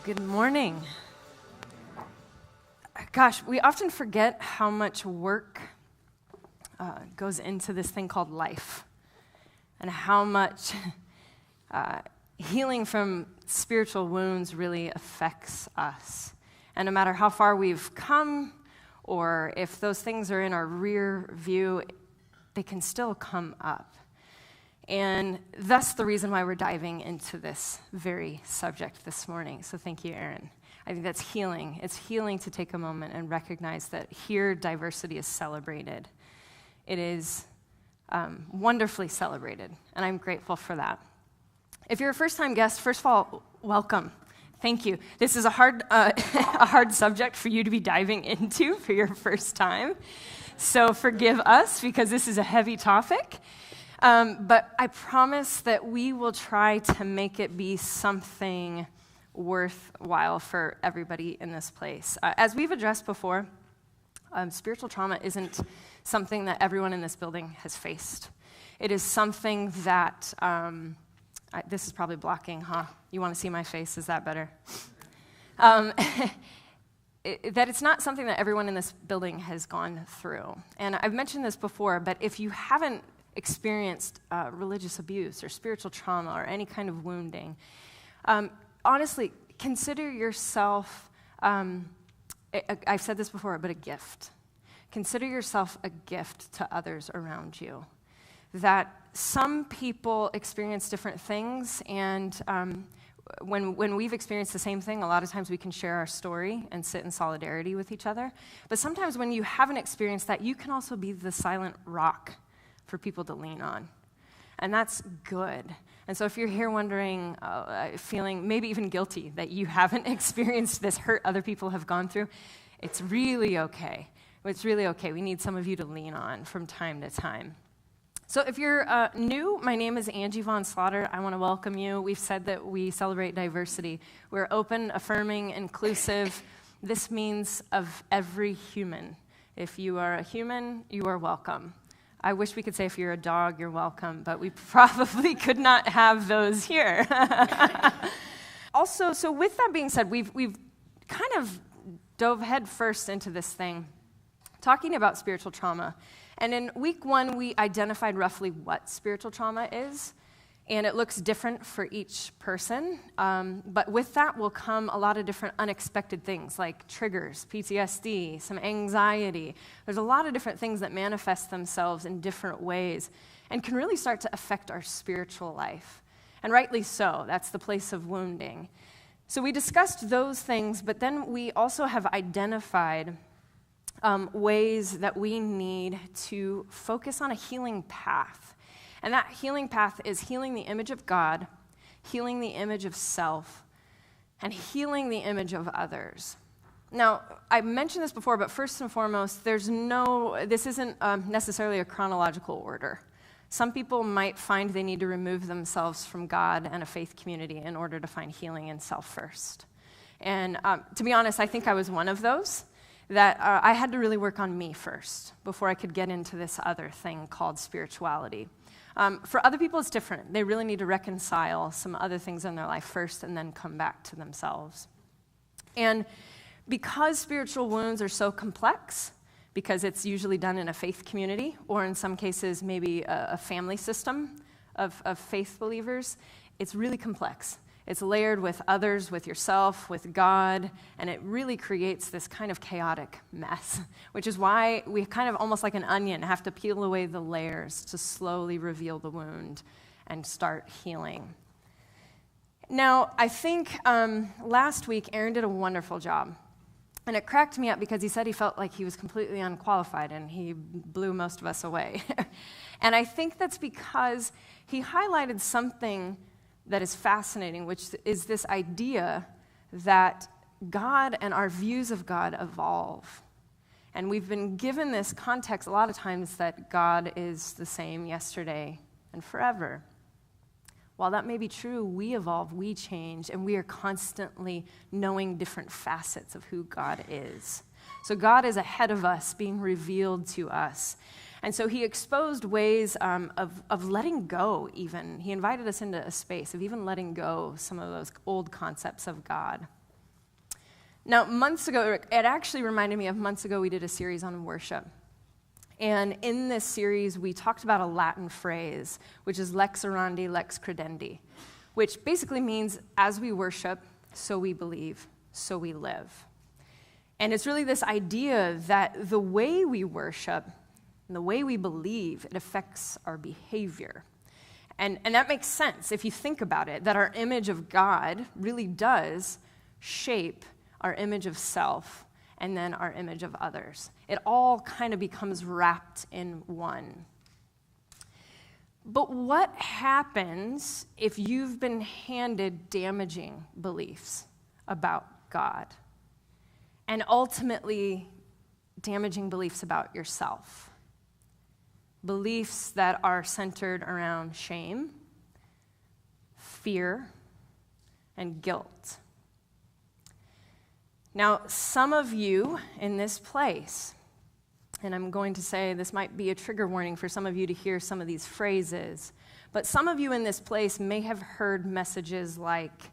Good morning. Gosh, we often forget how much work goes into this thing called life, and how much healing from spiritual wounds really affects us. And no matter how far we've come, or if those things are in our rear view, they can still come up. And that's the reason why we're diving into this very subject this morning. So thank you, Aaron. I think that's healing. It's healing to take a moment and recognize that here diversity is celebrated. It is wonderfully celebrated, and I'm grateful for that. If you're a first-time guest, first of all, welcome. Thank you. This is a hard subject for you to be diving into for your first time. So forgive us, because this is a heavy topic. But I promise that we will try to make it be something worthwhile for everybody in this place. As we've addressed before, spiritual trauma isn't something that everyone in this building has faced. It is something that, this is probably blocking, huh? You want to see my face? Is that better? That it's not something that everyone in this building has gone through. And I've mentioned this before, but if you haven't experienced religious abuse or spiritual trauma or any kind of wounding, honestly, consider yourself, I've said this before, but a gift. Consider yourself a gift to others around you. That some people experience different things, and when we've experienced the same thing, a lot of times we can share our story and sit in solidarity with each other. But sometimes when you haven't experienced that, you can also be the silent rock for people to lean on. And that's good. And so if you're here wondering, feeling maybe even guilty that you haven't experienced this hurt other people have gone through, it's really okay. It's really okay. We need some of you to lean on from time to time. So if you're new, my name is Angie Von Slaughter. I want to welcome you. We've said that we celebrate diversity. We're open, affirming, inclusive. This means of every human. If you are a human, you are welcome. I wish we could say if you're a dog, you're welcome, but we probably could not have those here. Also, so with that being said, we've kind of dove head first into this thing, talking about spiritual trauma. And in week 1, we identified roughly what spiritual trauma is, and it looks different for each person. But with that will come a lot of different unexpected things, like triggers, PTSD, some anxiety. There's a lot of different things that manifest themselves in different ways and can really start to affect our spiritual life. And rightly so. That's the place of wounding. So we discussed those things, but then we also have identified ways that we need to focus on a healing path. And that healing path is healing the image of God, healing the image of self, and healing the image of others. Now, I mentioned this before, but first and foremost, this isn't necessarily a chronological order. Some people might find they need to remove themselves from God and a faith community in order to find healing in self first. And to be honest, I think I was one of those, that I had to really work on me first before I could get into this other thing called spirituality. For other people, it's different. They really need to reconcile some other things in their life first and then come back to themselves. And because spiritual wounds are so complex, because it's usually done in a faith community, or in some cases maybe a family system of faith believers, it's really complex. It's layered with others, with yourself, with God, and it really creates this kind of chaotic mess, which is why we kind of almost like an onion have to peel away the layers to slowly reveal the wound and start healing. Now, I think last week Aaron did a wonderful job, and it cracked me up because he said he felt like he was completely unqualified, and he blew most of us away. And I think that's because he highlighted something that is fascinating, which is this idea that God and our views of God evolve. And we've been given this context a lot of times that God is the same yesterday and forever. While that may be true, we evolve, we change, and we are constantly knowing different facets of who God is. So God is ahead of us, being revealed to us. And so he exposed ways of letting go even. He invited us into a space of even letting go some of those old concepts of God. Now, months ago, it actually reminded me of months ago we did a series on worship. And in this series, we talked about a Latin phrase, which is lex orandi, lex credendi, which basically means as we worship, so we believe, so we live. And it's really this idea that the way we worship and the way we believe, it affects our behavior. And that makes sense if you think about it, that our image of God really does shape our image of self and then our image of others. It all kind of becomes wrapped in one. But what happens if you've been handed damaging beliefs about God and ultimately damaging beliefs about yourself? Beliefs that are centered around shame, fear, and guilt. Now, some of you in this place, and I'm going to say this might be a trigger warning for some of you to hear some of these phrases, but some of you in this place may have heard messages like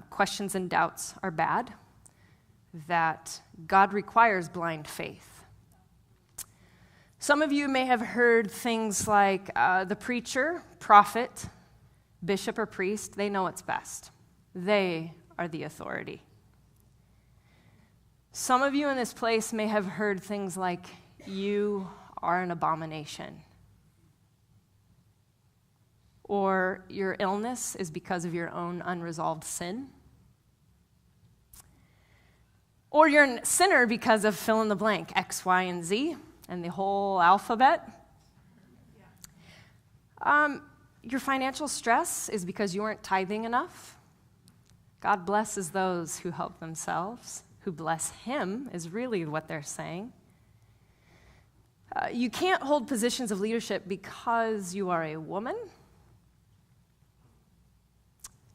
questions and doubts are bad, that God requires blind faith. Some of you may have heard things like the preacher, prophet, bishop, or priest, they know what's best. They are the authority. Some of you in this place may have heard things like, you are an abomination. Or your illness is because of your own unresolved sin. Or you're a sinner because of fill in the blank, X, Y, and Z, and the whole alphabet. Your financial stress is because you weren't tithing enough. God blesses those who help themselves. Who bless him is really what they're saying. You can't hold positions of leadership because you are a woman.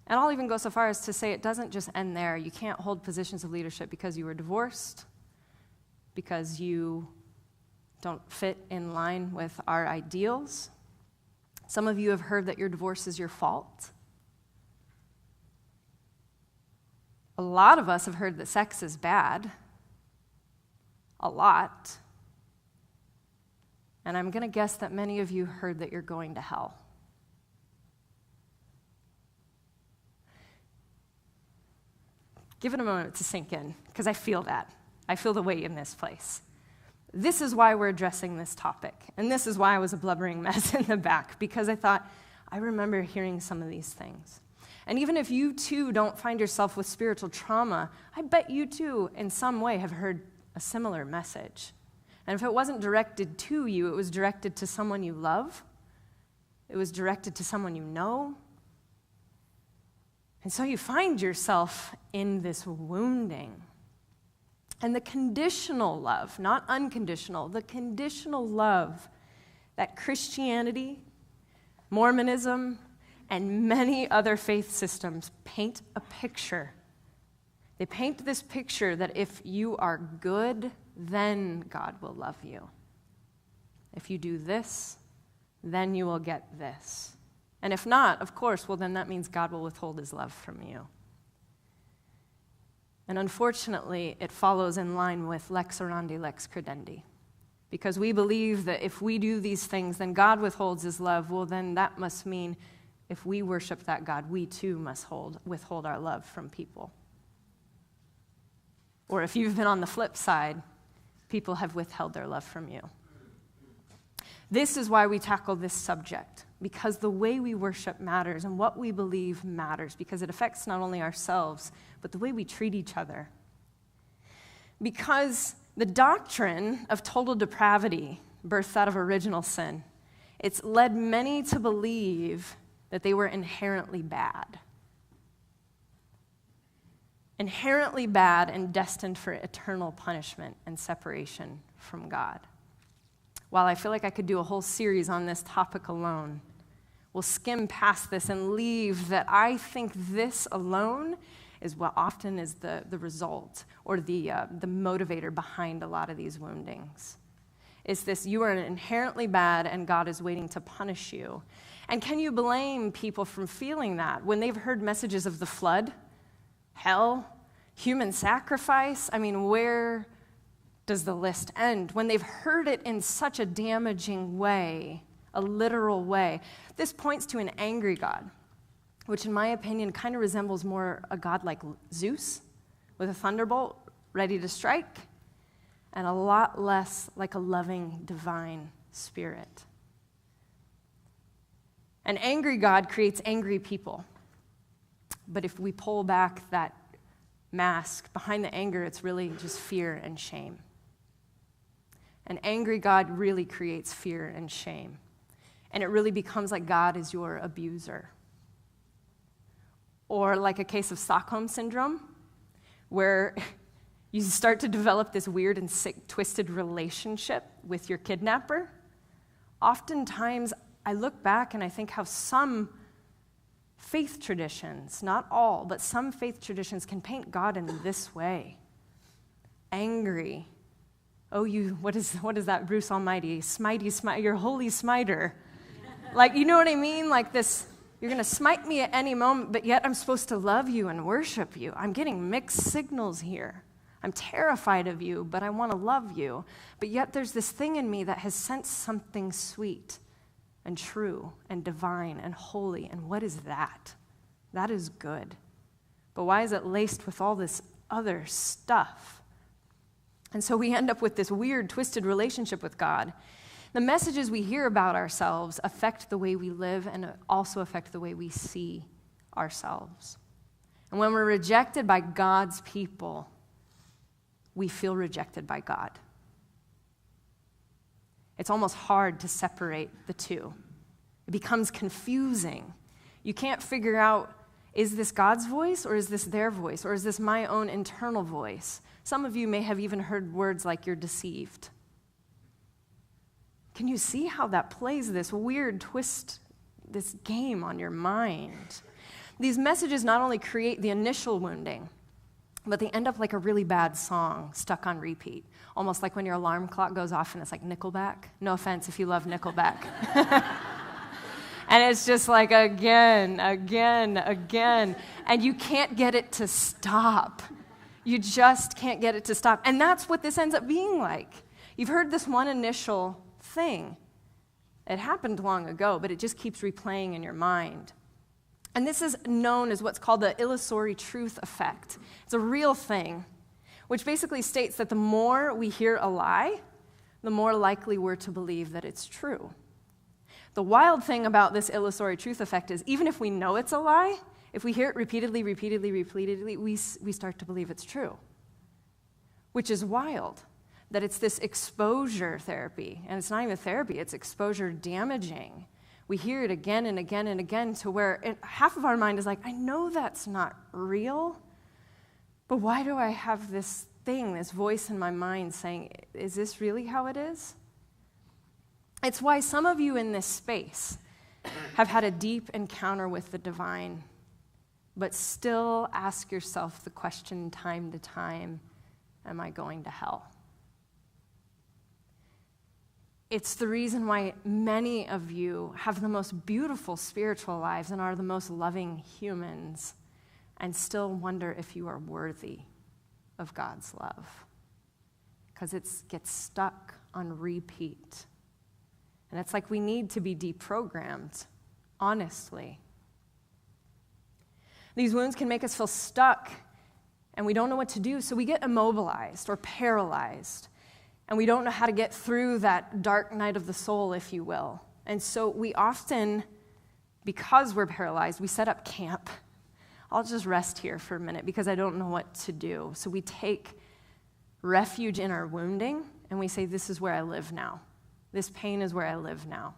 And I'll even go so far as to say it doesn't just end there. You can't hold positions of leadership because you were divorced, because you don't fit in line with our ideals. Some of you have heard that your divorce is your fault. A lot of us have heard that sex is bad. A lot. And I'm going to guess that many of you heard that you're going to hell. Give it a moment to sink in, because I feel that. I feel the weight in this place. This is why we're addressing this topic. And this is why I was a blubbering mess in the back, because I thought, I remember hearing some of these things. And even if you too don't find yourself with spiritual trauma, I bet you too in some way have heard a similar message. And if it wasn't directed to you, it was directed to someone you love. It was directed to someone you know. And so you find yourself in this wounding. And the conditional love, not unconditional, the conditional love that Christianity, Mormonism, and many other faith systems paint a picture. They paint this picture that if you are good, then God will love you. If you do this, then you will get this. And if not, of course, well, then that means God will withhold his love from you. And unfortunately, it follows in line with lex orandi, lex credendi. Because we believe that if we do these things, then God withholds his love. Well, then that must mean if we worship that God, we too must withhold our love from people. Or if you've been on the flip side, people have withheld their love from you. This is why we tackle this subject, because the way we worship matters and what we believe matters, because it affects not only ourselves, but the way we treat each other. Because the doctrine of total depravity, birthed out of original sin, it's led many to believe that they were inherently bad. Inherently bad and destined for eternal punishment and separation from God. While I feel like I could do a whole series on this topic alone, we'll skim past this and leave that I think this alone is what often is the result or the motivator behind a lot of these woundings. It's this, you are inherently bad and God is waiting to punish you. And can you blame people from feeling that when they've heard messages of the flood, hell, human sacrifice. I mean, where does the list end? When they've heard it in such a damaging way, a literal way, this points to an angry God, which in my opinion kind of resembles more a god like Zeus with a thunderbolt ready to strike, and a lot less like a loving divine spirit. An angry God creates angry people. But if we pull back that mask, behind the anger, it's really just fear and shame. An angry God really creates fear and shame. And it really becomes like God is your abuser. Or like a case of Stockholm Syndrome, where you start to develop this weird and sick, twisted relationship with your kidnapper. Oftentimes, I look back and I think how some faith traditions, not all, but some faith traditions can paint God in this way. Angry. Oh, what is that, Bruce Almighty? Smitey, you're holy smiter. Like, you know what I mean? Like this, you're going to smite me at any moment, but yet I'm supposed to love you and worship you. I'm getting mixed signals here. I'm terrified of you, but I want to love you. But yet there's this thing in me that has sensed something sweet and true and divine and holy. And what is that? That is good. But why is it laced with all this other stuff? And so we end up with this weird, twisted relationship with God. The messages we hear about ourselves affect the way we live and also affect the way we see ourselves. And when we're rejected by God's people, we feel rejected by God. It's almost hard to separate the two. It becomes confusing. You can't figure out, is this God's voice or is this their voice or is this my own internal voice? Some of you may have even heard words like you're deceived. Can you see how that plays this weird twist, this game on your mind? These messages not only create the initial wounding, but they end up like a really bad song stuck on repeat, almost like when your alarm clock goes off and it's like Nickelback. No offense if you love Nickelback. And it's just like again, and you can't get it to stop. You just can't get it to stop. And that's what this ends up being like. You've heard this one initial thing. It happened long ago, but it just keeps replaying in your mind. And this is known as what's called the illusory truth effect. It's a real thing, which basically states that the more we hear a lie, the more likely we're to believe that it's true. The wild thing about this illusory truth effect is even if we know it's a lie, if we hear it repeatedly, we start to believe it's true, which is wild, that it's this exposure therapy. And it's not even therapy, it's exposure damaging. We hear it again and again and again to where half of our mind is like, I know that's not real, but why do I have this thing, this voice in my mind saying, is this really how it is? It's why some of you in this space have had a deep encounter with the divine, but still ask yourself the question time to time, am I going to hell? It's the reason why many of you have the most beautiful spiritual lives and are the most loving humans and still wonder if you are worthy of God's love. Because it gets stuck on repeat. And it's like we need to be deprogrammed, honestly. These wounds can make us feel stuck, and we don't know what to do, so we get immobilized or paralyzed, and we don't know how to get through that dark night of the soul, if you will. And so we often, because we're paralyzed, we set up camp. I'll just rest here for a minute because I don't know what to do. So we take refuge in our wounding, and we say, this is where I live now. This pain is where I live now.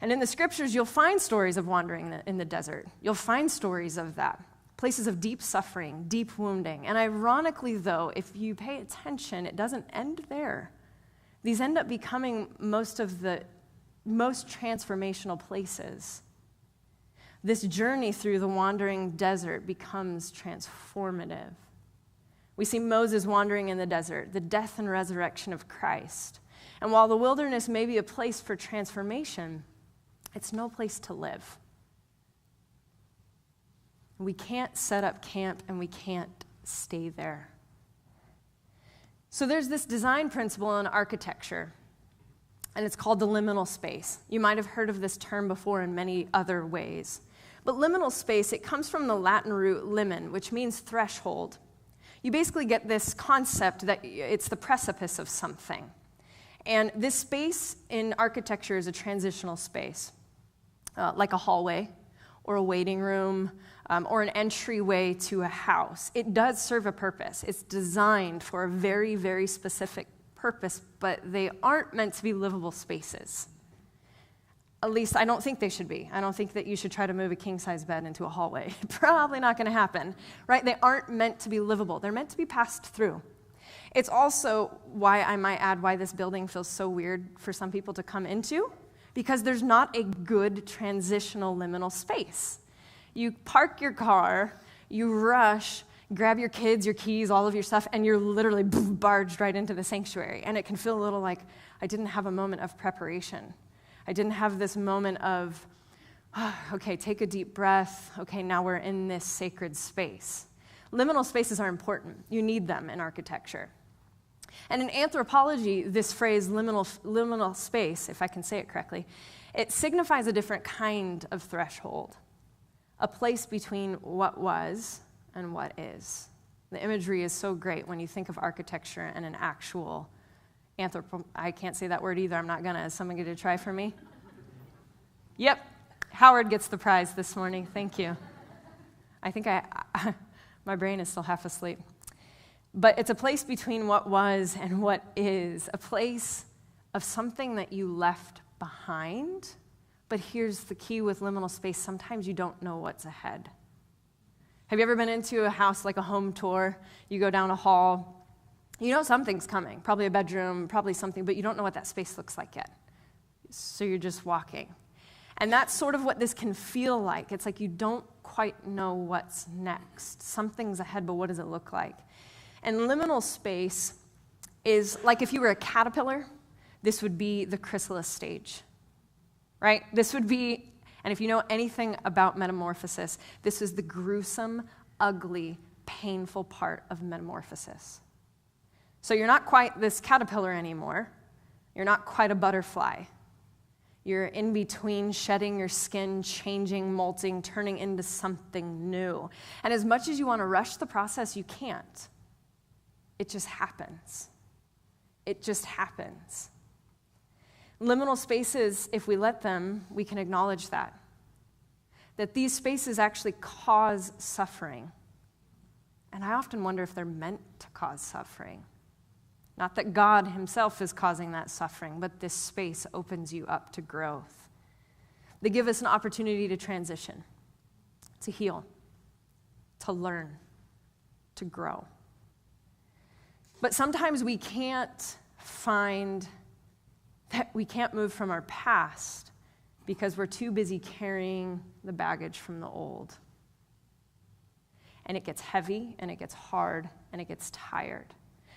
And in the scriptures, you'll find stories of wandering in the desert. You'll find stories of that. Places of deep suffering, deep wounding. And ironically, though, if you pay attention, it doesn't end there. These end up becoming most of the most transformational places. This journey through the wandering desert becomes transformative. We see Moses wandering in the desert, the death and resurrection of Christ. And while the wilderness may be a place for transformation, it's no place to live. We can't set up camp, and we can't stay there. So there's this design principle in architecture, and it's called the liminal space. You might have heard of this term before in many other ways. But liminal space, it comes from the Latin root limen, which means threshold. You basically get this concept that it's the precipice of something. And this space in architecture is a transitional space, like a hallway or a waiting room or an entryway to a house. It does serve a purpose. It's designed for a very, very specific purpose, but they aren't meant to be livable spaces. At least I don't think they should be. I don't think that you should try to move a king-size bed into a hallway. Probably not going to happen, right? They aren't meant to be livable. They're meant to be passed through. It's also why I might add why this building feels so weird for some people to come into, because there's not a good transitional liminal space. You park your car, you rush, grab your kids, your keys, all of your stuff, and you're literally barged right into the sanctuary. And it can feel a little like I didn't have a moment of preparation. I didn't have this moment of, okay, take a deep breath. Okay, now we're in this sacred space. Liminal spaces are important. You need them in architecture. And in anthropology, this phrase, liminal space, if I can say it correctly, it signifies a different kind of threshold, a place between what was and what is. The imagery is so great when you think of architecture and an actual I can't say that word either. I'm not gonna. Is someone going to try for me? Yep. Howard gets the prize this morning. Thank you. I think my brain is still half asleep. But it's a place between what was and what is, a place of something that you left behind. But here's the key with liminal space. Sometimes you don't know what's ahead. Have you ever been into a house like a home tour? You go down a hall. You know something's coming, probably a bedroom, probably something, but you don't know what that space looks like yet. So you're just walking. And that's sort of what this can feel like. It's like you don't quite know what's next. Something's ahead, but what does it look like? And liminal space is like if you were a caterpillar, this would be the chrysalis stage, right? This would be, and if you know anything about metamorphosis, this is the gruesome, ugly, painful part of metamorphosis. So you're not quite this caterpillar anymore. You're not quite a butterfly. You're in between shedding your skin, changing, molting, turning into something new. And as much as you want to rush the process, you can't. It just happens. It just happens. Liminal spaces, if we let them, we can acknowledge that these spaces actually cause suffering. And I often wonder if they're meant to cause suffering. Not that God himself is causing that suffering, but this space opens you up to growth. They give us an opportunity to transition, to heal, to learn, to grow. But sometimes we can't move from our past because we're too busy carrying the baggage from the old. And it gets heavy, and it gets hard, and it gets tired.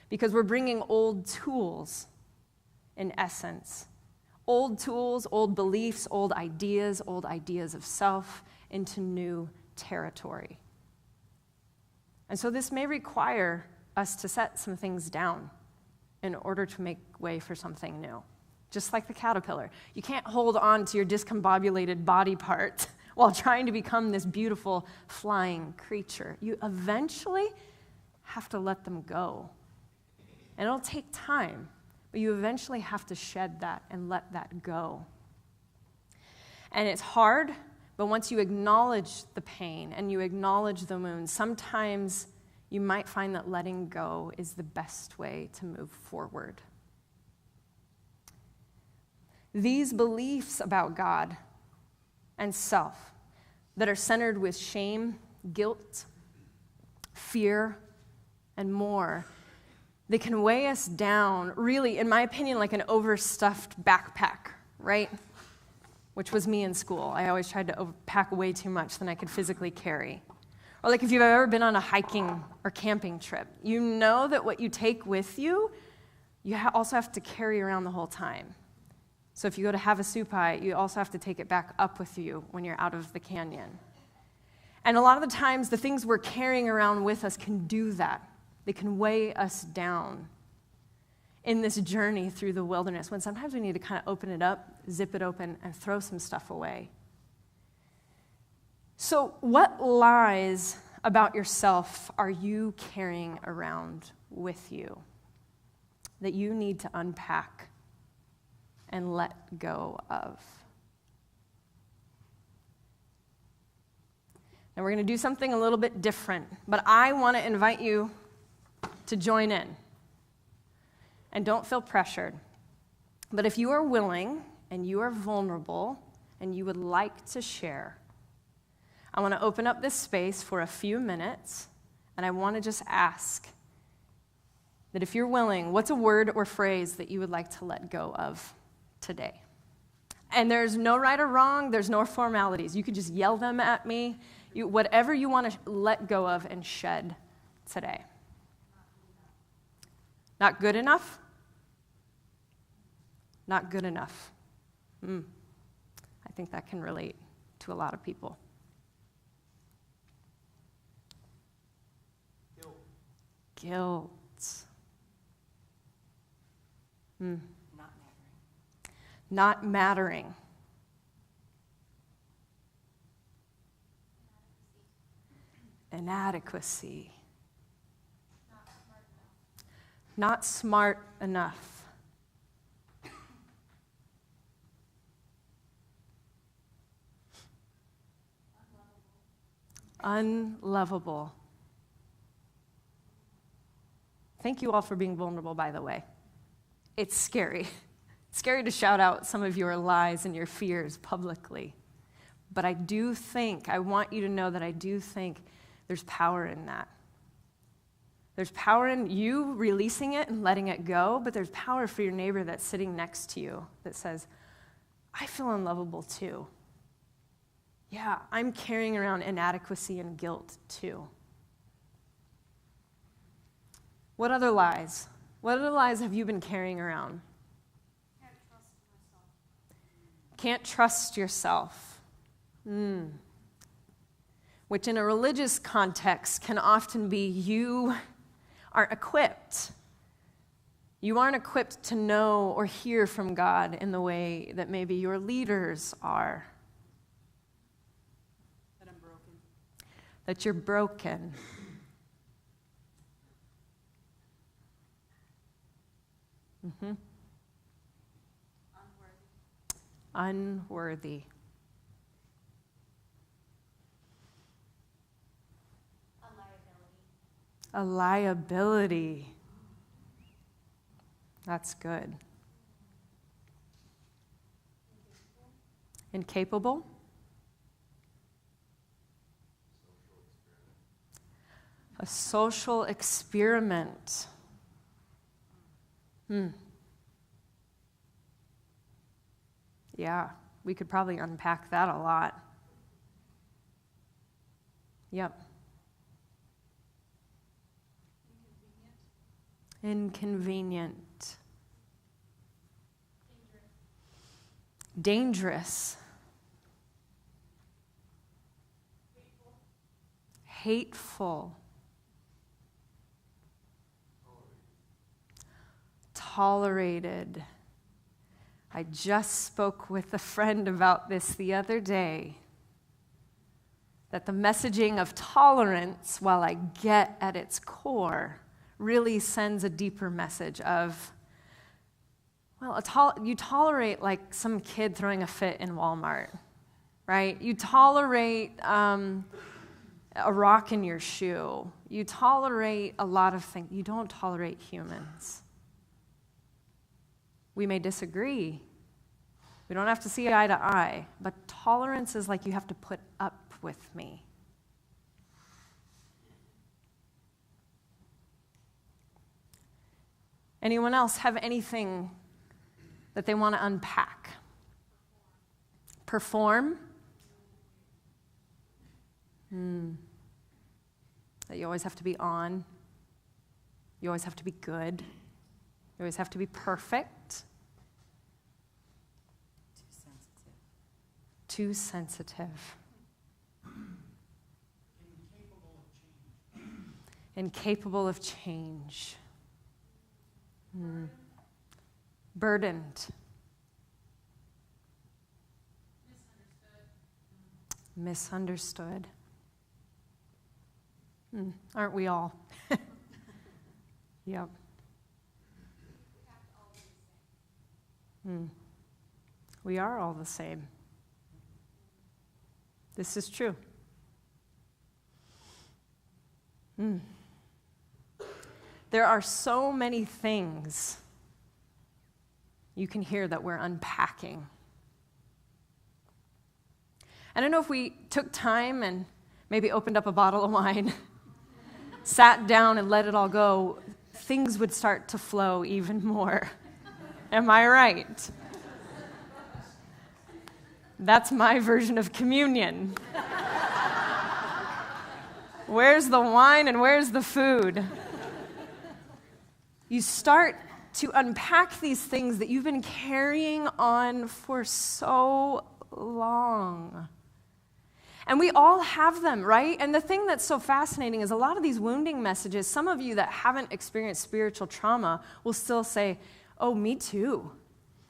Because we're bringing old tools, in essence. Old tools, old beliefs, old ideas of self into new territory. And so this may require us to set some things down in order to make way for something new. Just like the caterpillar. You can't hold on to your discombobulated body part while trying to become this beautiful flying creature. You eventually have to let them go. And it'll take time, but you eventually have to shed that and let that go. And it's hard, but once you acknowledge the pain and you acknowledge the wound, sometimes you might find that letting go is the best way to move forward. These beliefs about God and self that are centered with shame, guilt, fear, and more, they can weigh us down, really, in my opinion, like an overstuffed backpack, right? Which was me in school. I always tried to pack way too much than I could physically carry. Or like if you've ever been on a hiking or camping trip, you know that what you take with you, you also have to carry around the whole time. So if you go to Havasupai, you also have to take it back up with you when you're out of the canyon. And a lot of the times, the things we're carrying around with us can do that. They can weigh us down in this journey through the wilderness, when sometimes we need to kind of open it up, zip it open, and throw some stuff away. So what lies about yourself are you carrying around with you that you need to unpack and let go of? Now we're going to do something a little bit different, but I want to invite you to join in. And don't feel pressured. But if you are willing and you are vulnerable and you would like to share, I want to open up this space for a few minutes, and I want to just ask that if you're willing, what's a word or phrase that you would like to let go of today? And there's no right or wrong, there's no formalities. You could just yell them at me, whatever you want to let go of and shed today. Not good enough? Not good enough. I think that can relate to a lot of people. Guilt. Not mattering. Inadequacy. Not smart enough. Unlovable. Thank you all for being vulnerable, by the way. It's scary. It's scary to shout out some of your lies and your fears publicly. But I want you to know that I do think there's power in that. There's power in you releasing it and letting it go, but there's power for your neighbor that's sitting next to you that says, I feel unlovable too. Yeah, I'm carrying around inadequacy and guilt too. What other lies? What other lies have you been carrying around? Can't trust yourself. Which in a religious context can often be you aren't equipped. You aren't equipped to know or hear from God in the way that maybe your leaders are. That I'm broken. That you're broken. Unworthy. A liability. That's good. Incapable. A social experiment. Yeah, we could probably unpack that a lot. Yep. Inconvenient. Dangerous. Hateful. Tolerated. I just spoke with a friend about this the other day, that the messaging of tolerance, while I get at its core, really sends a deeper message of, well, you tolerate like some kid throwing a fit in Walmart, right? You tolerate a rock in your shoe. You tolerate a lot of things. You don't tolerate humans. We may disagree. We don't have to see eye to eye, but tolerance is like you have to put up with me. Anyone else have anything that they want to unpack? Perform? That you always have to be on. You always have to be good. You always have to be perfect. Too sensitive. incapable of change, burdened, misunderstood. Aren't we all? Yep. We are all the same. This is true. There are so many things you can hear that we're unpacking. I don't know if we took time and maybe opened up a bottle of wine, sat down and let it all go, things would start to flow even more. Am I right? That's my version of communion. Where's the wine and where's the food? You start to unpack these things that you've been carrying on for so long. And we all have them, right? And the thing that's so fascinating is a lot of these wounding messages, some of you that haven't experienced spiritual trauma will still say, oh, me too.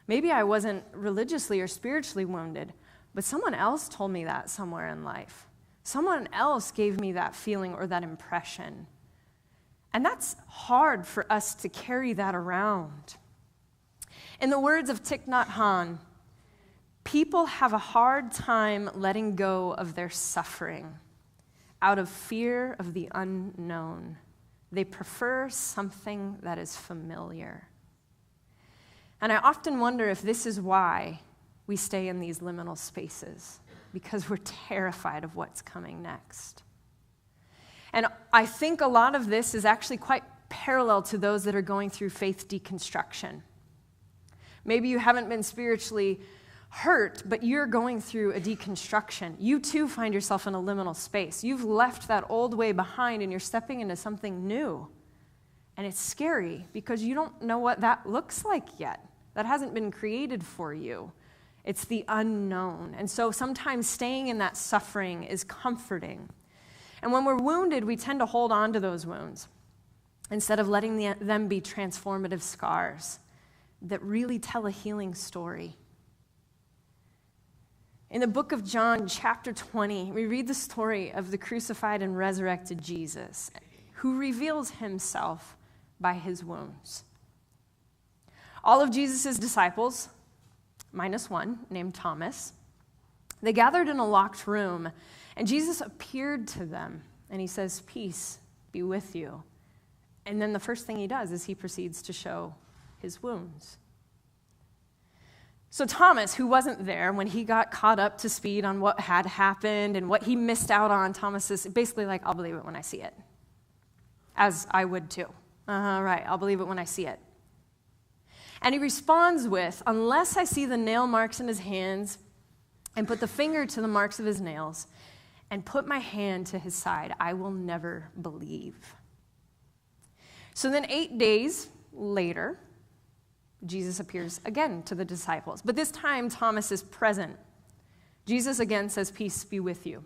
Maybe I wasn't religiously or spiritually wounded, but someone else told me that somewhere in life. Someone else gave me that feeling or that impression. And that's hard for us to carry that around. In the words of Thich Nhat Hanh, people have a hard time letting go of their suffering out of fear of the unknown. They prefer something that is familiar. And I often wonder if this is why we stay in these liminal spaces, because we're terrified of what's coming next. And I think a lot of this is actually quite parallel to those that are going through faith deconstruction. Maybe you haven't been spiritually hurt, but you're going through a deconstruction. You too find yourself in a liminal space. You've left that old way behind and you're stepping into something new. And it's scary because you don't know what that looks like yet. That hasn't been created for you. It's the unknown. And so sometimes staying in that suffering is comforting. And when we're wounded, we tend to hold on to those wounds instead of letting them be transformative scars that really tell a healing story. In the book of John, chapter 20, we read the story of the crucified and resurrected Jesus, who reveals himself by his wounds. All of Jesus' disciples, minus one, named Thomas, they gathered in a locked room, and Jesus appeared to them, and he says, "Peace be with you." And then the first thing he does is he proceeds to show his wounds. So Thomas, who wasn't there when he got caught up to speed on what had happened and what he missed out on, Thomas is basically like, I'll believe it when I see it. As I would too. Right, I'll believe it when I see it. And he responds with, unless I see the nail marks in his hands and put the finger to the marks of his nails and put my hand to his side, I will never believe. So then 8 days later, Jesus appears again to the disciples. But this time, Thomas is present. Jesus again says, "Peace be with you."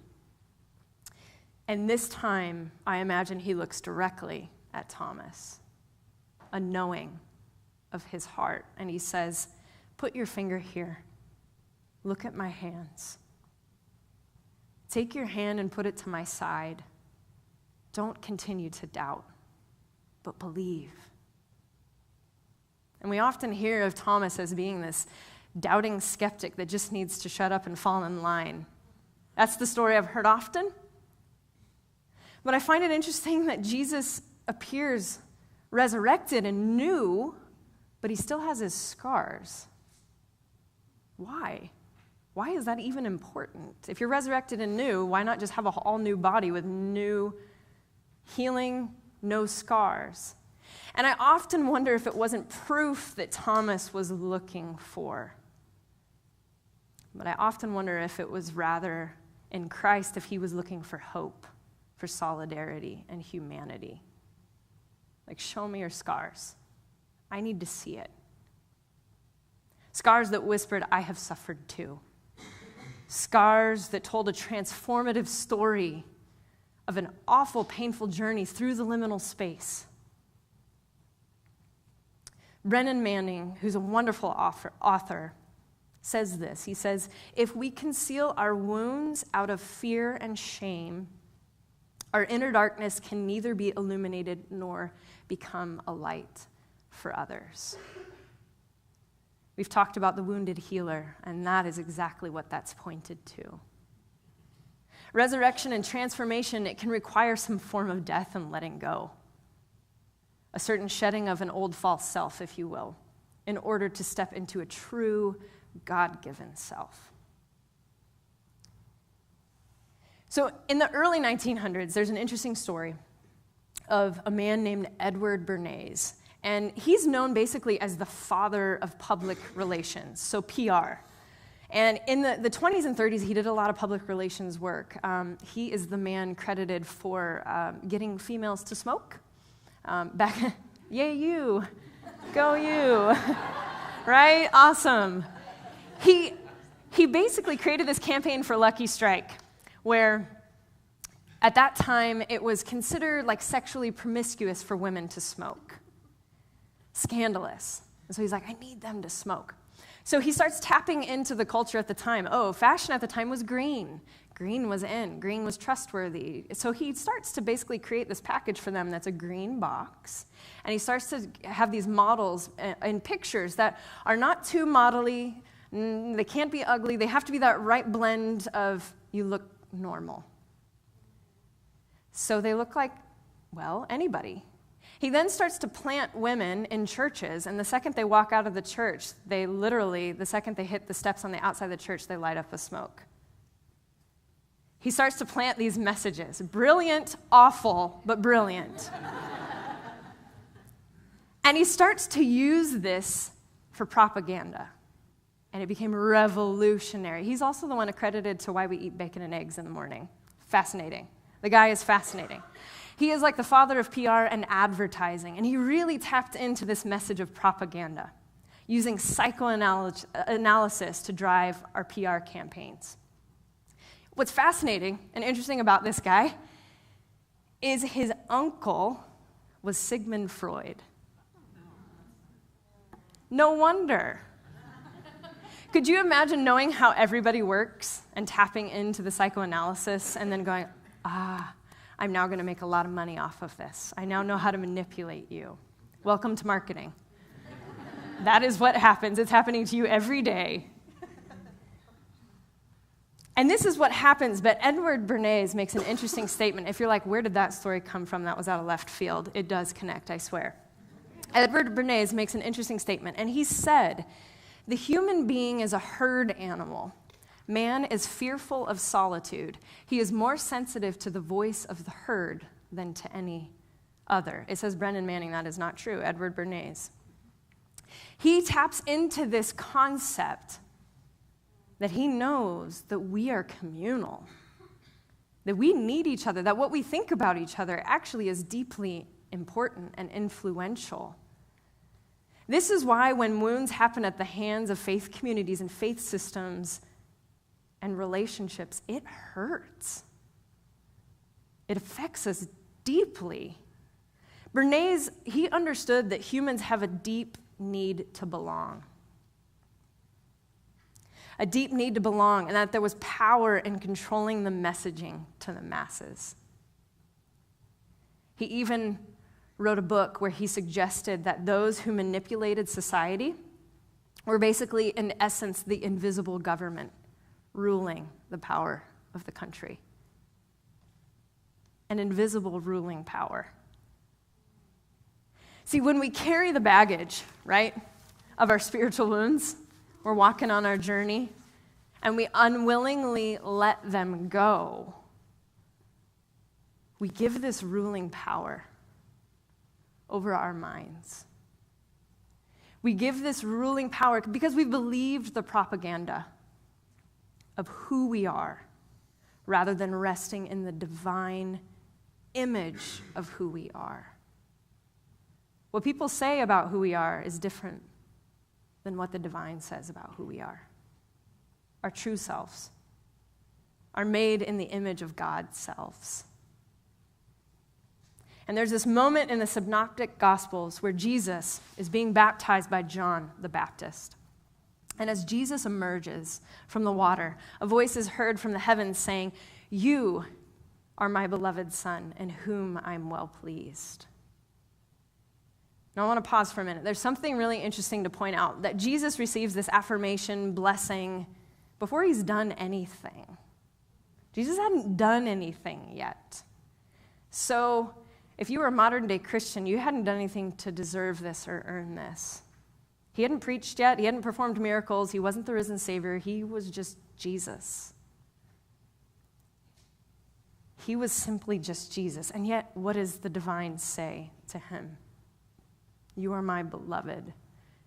And this time, I imagine he looks directly at Thomas, a knowing of his heart. And he says, "Put your finger here. Look at my hands. Take your hand and put it to my side. Don't continue to doubt, but believe." And we often hear of Thomas as being this doubting skeptic that just needs to shut up and fall in line. That's the story I've heard often. But I find it interesting that Jesus appears resurrected and new, but he still has his scars. Why? Why is that even important? If you're resurrected and new, why not just have an all-new body with new healing, no scars? And I often wonder if it wasn't proof that Thomas was looking for. But I often wonder if it was rather in Christ, if he was looking for hope, for solidarity and humanity. Like, show me your scars. I need to see it. Scars that whispered, I have suffered too. Scars that told a transformative story of an awful, painful journey through the liminal space. Brennan Manning, who's a wonderful author, says this. He says, if we conceal our wounds out of fear and shame, our inner darkness can neither be illuminated nor become a light for others. We've talked about the wounded healer, and that is exactly what that's pointed to. Resurrection and transformation, it can require some form of death and letting go. A certain shedding of an old false self, if you will, in order to step into a true God-given self. So in the early 1900s, there's an interesting story of a man named Edward Bernays. And he's known basically as the father of public relations, so PR. And in the 20s and 30s, he did a lot of public relations work. He is the man credited for getting females to smoke. Yay, you. Go you. Right? Awesome. He basically created this campaign for Lucky Strike, where at that time it was considered like sexually promiscuous for women to smoke. Scandalous. And so he's like, I need them to smoke. So he starts tapping into the culture at the time. Oh, fashion at the time was green. Green was in. Green was trustworthy. So he starts to basically create this package for them that's a green box. And he starts to have these models and pictures that are not too modelly. They can't be ugly. They have to be that right blend of you look normal. So they look like, well, anybody. He then starts to plant women in churches, and the second they walk out of the church, the second they hit the steps on the outside of the church, they light up with smoke. He starts to plant these messages. Brilliant, awful, but brilliant. And he starts to use this for propaganda. And it became revolutionary. He's also the one accredited to why we eat bacon and eggs in the morning. Fascinating. The guy is fascinating. He is like the father of PR and advertising, and he really tapped into this message of propaganda, using psychoanalysis to drive our PR campaigns. What's fascinating and interesting about this guy is his uncle was Sigmund Freud. No wonder. Could you imagine knowing how everybody works and tapping into the psychoanalysis and then going, I'm now going to make a lot of money off of this. I now know how to manipulate you. Welcome to marketing. That is what happens. It's happening to you every day. And this is what happens, but Edward Bernays makes an interesting statement. If you're like, where did that story come from? That was out of left field. It does connect, I swear. Edward Bernays makes an interesting statement, and he said, the human being is a herd animal. Man is fearful of solitude. He is more sensitive to the voice of the herd than to any other. It says Brennan Manning, that is not true. Edward Bernays. He taps into this concept that he knows that we are communal, that we need each other, that what we think about each other actually is deeply important and influential. This is why when wounds happen at the hands of faith communities and faith systems and relationships, it hurts. It affects us deeply. Bernays, he understood that humans have a deep need to belong. A deep need to belong, and that there was power in controlling the messaging to the masses. He even wrote a book where he suggested that those who manipulated society were basically, in essence, the invisible government ruling the power of the country. An invisible ruling power. See, when we carry the baggage, right, of our spiritual wounds, we're walking on our journey, and we unwillingly let them go, we give this ruling power over our minds. We give this ruling power because we believed the propaganda of who we are, rather than resting in the divine image of who we are. What people say about who we are is different than what the divine says about who we are. Our true selves are made in the image of God's selves. And there's this moment in the Synoptic Gospels where Jesus is being baptized by John the Baptist. And as Jesus emerges from the water, a voice is heard from the heavens saying, "You are my beloved Son, in whom I'm well pleased." Now I want to pause for a minute. There's something really interesting to point out, that Jesus receives this affirmation, blessing, before he's done anything. Jesus hadn't done anything yet. So if you were a modern-day Christian, you hadn't done anything to deserve this or earn this. He hadn't preached yet. He hadn't performed miracles. He wasn't the risen Savior. He was just Jesus. He was simply just Jesus. And yet, what does the divine say to him? "You are my beloved,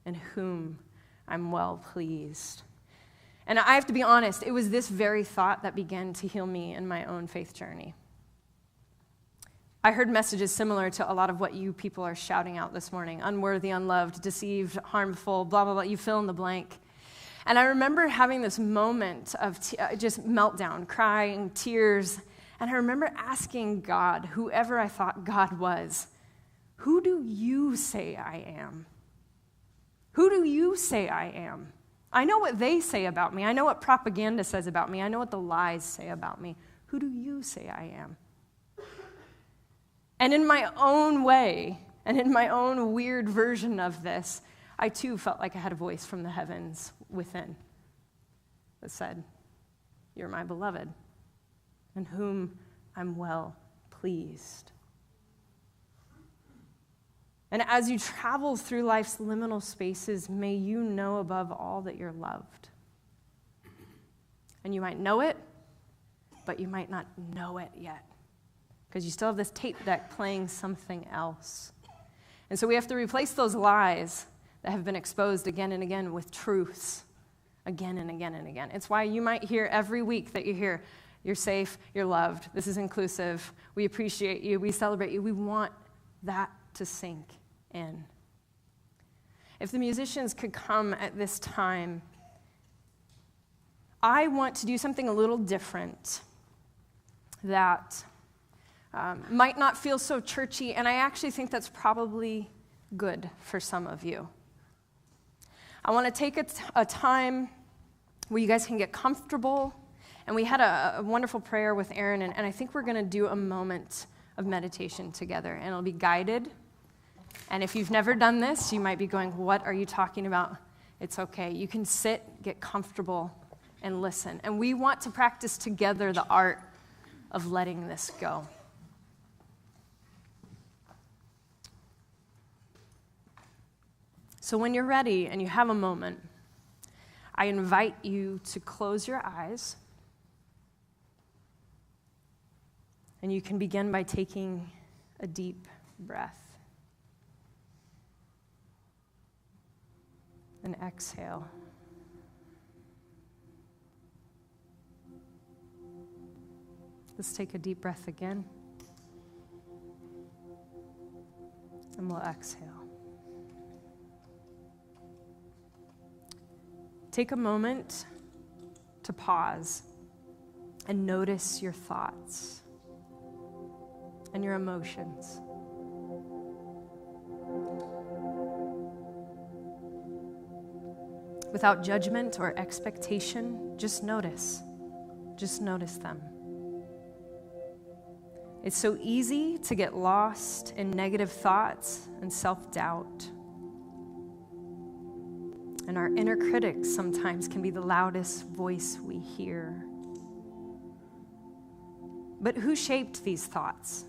in whom I'm well pleased." And I have to be honest, it was this very thought that began to heal me in my own faith journey. I heard messages similar to a lot of what you people are shouting out this morning: unworthy, unloved, deceived, harmful, blah, blah, blah. You fill in the blank. And I remember having this moment of just meltdown, crying, tears. And I remember asking God, whoever I thought God was, "Who do you say I am? Who do you say I am? I know what they say about me. I know what propaganda says about me. I know what the lies say about me. Who do you say I am?" And in my own way, and in my own weird version of this, I too felt like I had a voice from the heavens within that said, "You're my beloved, in whom I'm well pleased." And as you travel through life's liminal spaces, may you know above all that you're loved. And you might know it, but you might not know it yet, because you still have this tape deck playing something else. And so we have to replace those lies that have been exposed again and again with truths again and again and again. It's why you might hear every week that you hear, "You're safe, you're loved, this is inclusive, we appreciate you, we celebrate you." We want that to sink in. If the musicians could come at this time, I want to do something a little different that might not feel so churchy, and I actually think that's probably good for some of you. I want to take a time where you guys can get comfortable, and we had a wonderful prayer with Aaron, and I think we're going to do a moment of meditation together, and it'll be guided. And if you've never done this, you might be going, "What are you talking about?" It's okay. You can sit, get comfortable, and listen. And we want to practice together the art of letting this go. So when you're ready and you have a moment, I invite you to close your eyes. And you can begin by taking a deep breath. And exhale. Let's take a deep breath again. And we'll exhale. Take a moment to pause and notice your thoughts and your emotions. Without judgment or expectation, just notice. Just notice them. It's so easy to get lost in negative thoughts and self-doubt. And our inner critic sometimes can be the loudest voice we hear. But who shaped these thoughts?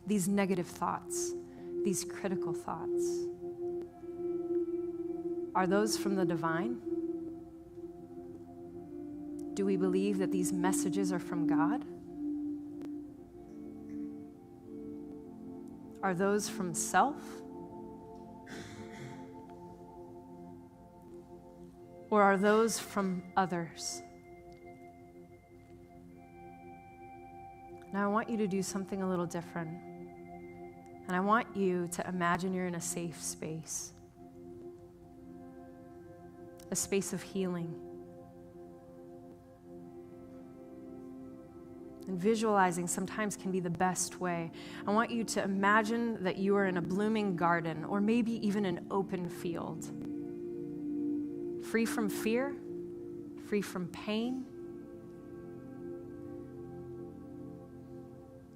These negative thoughts, these critical thoughts? Are those from the divine? Do we believe that these messages are from God? Are those from self? Or are those from others? Now I want you to do something a little different. And I want you to imagine you're in a safe space. A space of healing. And visualizing sometimes can be the best way. I want you to imagine that you are in a blooming garden, or maybe even an open field. Free from fear, free from pain,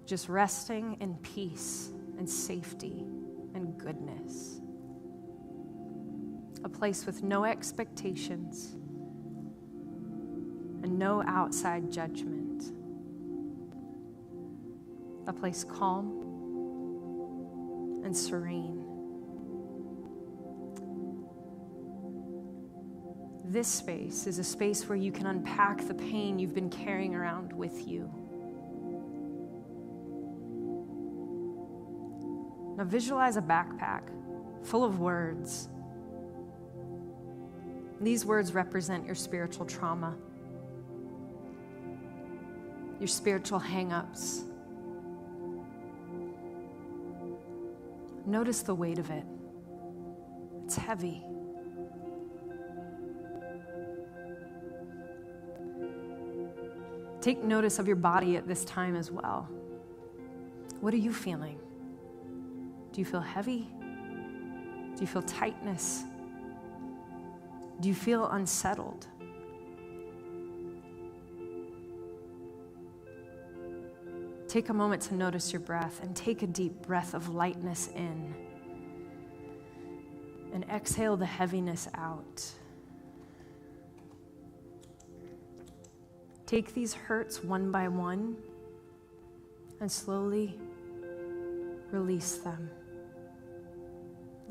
just resting in peace and safety and goodness. A place with no expectations and no outside judgment. A place calm and serene. This space is a space where you can unpack the pain you've been carrying around with you. Now visualize a backpack full of words. These words represent your spiritual trauma, your spiritual hang-ups. Notice the weight of it. It's heavy. Take notice of your body at this time as well. What are you feeling? Do you feel heavy? Do you feel tightness? Do you feel unsettled? Take a moment to notice your breath and take a deep breath of lightness in. And exhale the heaviness out. Take these hurts one by one and slowly release them,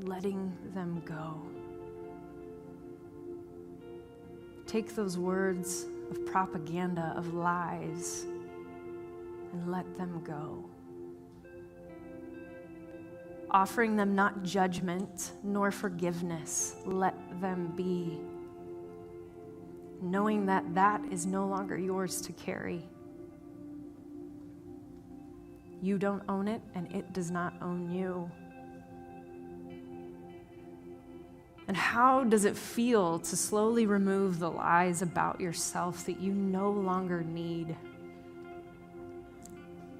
letting them go. Take those words of propaganda, of lies, and let them go. Offering them not judgment nor forgiveness, let them be. Knowing that that is no longer yours to carry. You don't own it, and it does not own you. And how does it feel to slowly remove the lies about yourself that you no longer need?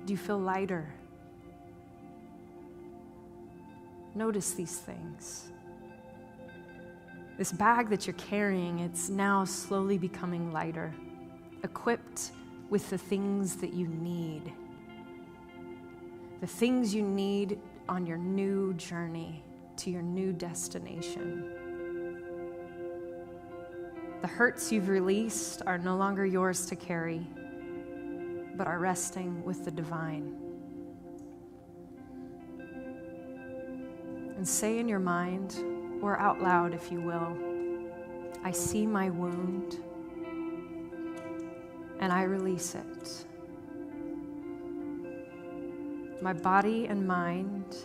Do you feel lighter? Notice these things. This bag that you're carrying, it's now slowly becoming lighter, equipped with the things that you need. The things you need on your new journey to your new destination. The hurts you've released are no longer yours to carry, but are resting with the divine. And say in your mind, or out loud if you will, I see my wound and I release it. My body and mind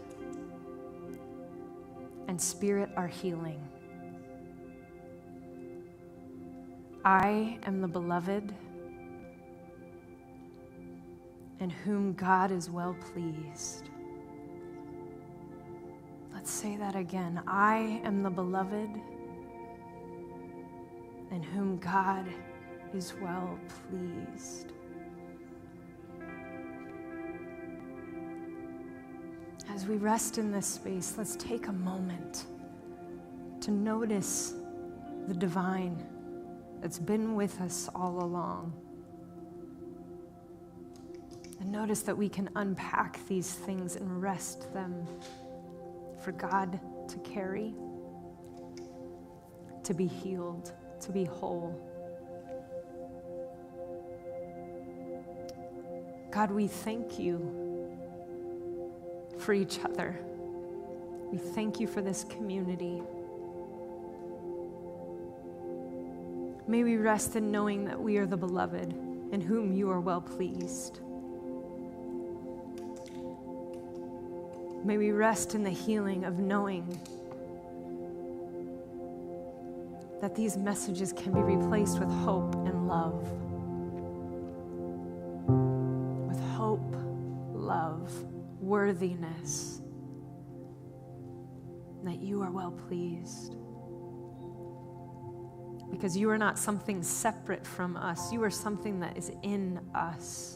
and spirit are healing. I am the beloved in whom God is well pleased. Let's say that again. I am the beloved in whom God is well pleased. As we rest in this space, let's take a moment to notice the divine that's been with us all along. And notice that we can unpack these things and rest them for God to carry, to be healed, to be whole. God, we thank you for each other. We thank you for this community. May we rest in knowing that we are the beloved in whom you are well pleased. May we rest in the healing of knowing that these messages can be replaced with hope and love. With hope, love, worthiness, that you are well pleased. Because you are not something separate from us. You are something that is in us.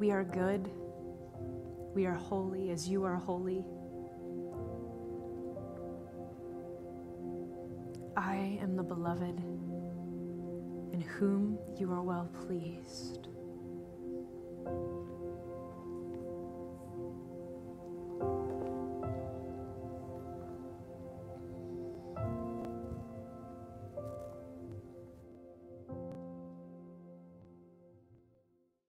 We are good. We are holy as you are holy. I am the beloved in whom you are well pleased.